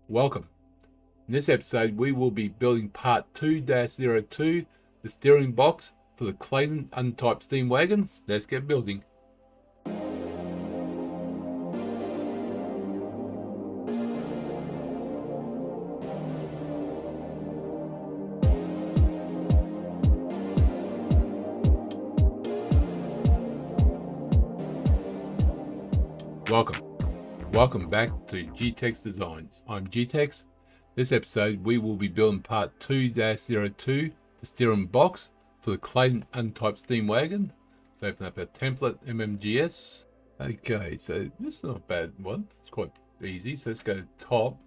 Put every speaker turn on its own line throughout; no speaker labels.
Welcome. In this episode, we will be building part 2-02, the steering box for the Clayton Undertype steam wagon. Let's get building. Welcome back to G-Tex Designs. I'm G-Tex. This episode we will be building part 2-02, the steering box for the Clayton Undertype steam wagon. Let's open up our template MMGS. Okay, so this is not a bad one. It's quite easy. So let's go to top.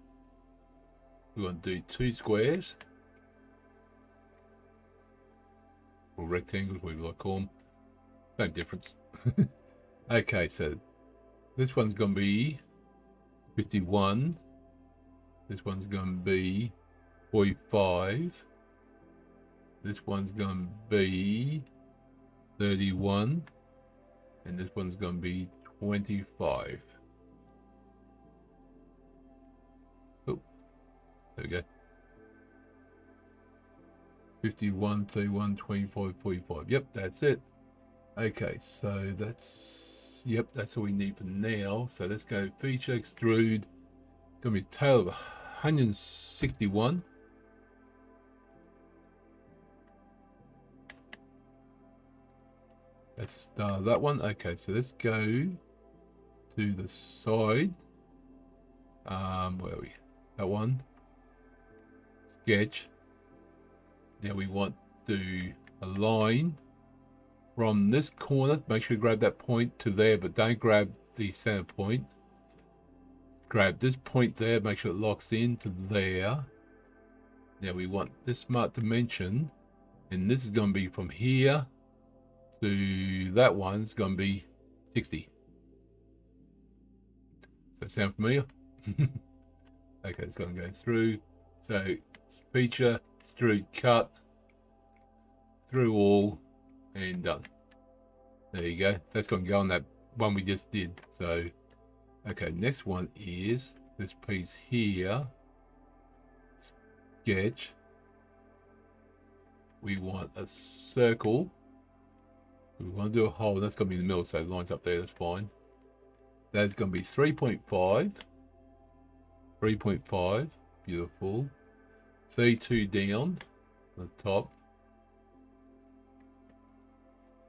We want to do 2 squares. Or rectangles, whatever you like to call them. Same difference. Okay, so this one's going to be 51. This one's going to be 45. This one's going to be 31. And this one's going to be 25. Oh, there we go. 51, 31, 25, 45. Yep, that's it. Okay, so that's... Yep, that's all we need for now. So let's go feature, extrude. It's going to be a tail of 161. Let's start that one. Okay, so let's go to the side. Where are we? That one. Sketch. Now we want to align from this corner. Make sure you grab that point to there, but don't grab the center point. Grab this point there, make sure it locks into there. Now we want this smart dimension, and this is going to be from here to that one. It's going to be 60. Does that sound familiar? Okay, it's going to go through. So feature, extrude, cut, through all, and done. There you go. That's going to go on that one we just did. So okay, next one is this piece here. Sketch. We want a circle. We want to do a hole. That's going to be in the middle, so it lines up there. That's fine. That's going to be 3.5. 3.5. Beautiful. 32 down on the top.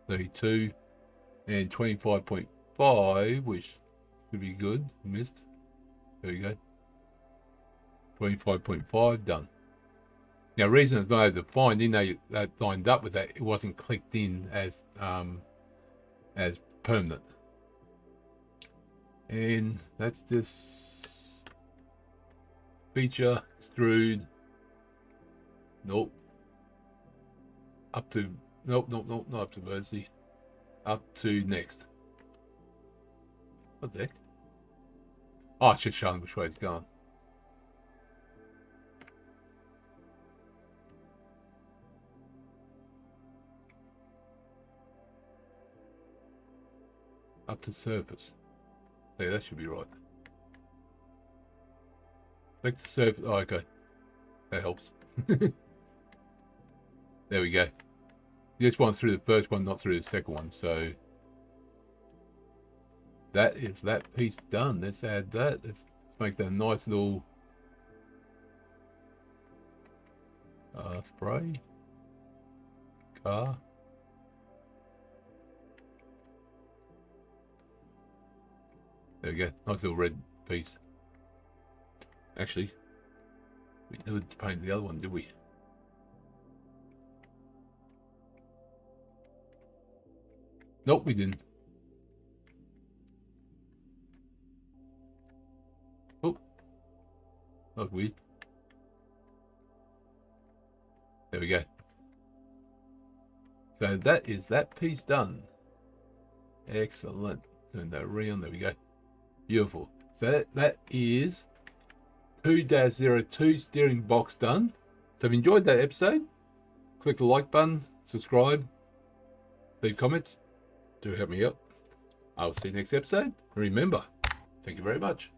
32 and 25.5, which should be good. Missed. There you go. 25.5 done. Now, reason it's not able to find, even though that lined up with that, it wasn't clicked in as permanent. And that's just feature, extrude. Nope. Up to nope, not up to vertice. Up to next. What the heck? Oh, it's just showing which way it's going. Up to surface. Yeah, that should be right. Select the surface. Oh, okay. That helps. There we go. This one through the first one, not through the second one. So that is that piece done. Let's add that. Let's make that a nice little spray car. There we go. Nice little red piece. Actually, we never painted the other one, did we? Nope, we didn't. Oh, that's weird. There we go. So that is that piece done. Excellent. Turn that around. There we go. Beautiful. So that is 2-02 steering box done. So if you enjoyed that episode, click the like button, subscribe, leave comments. Do help me out. I'll see you next episode. Remember, thank you very much.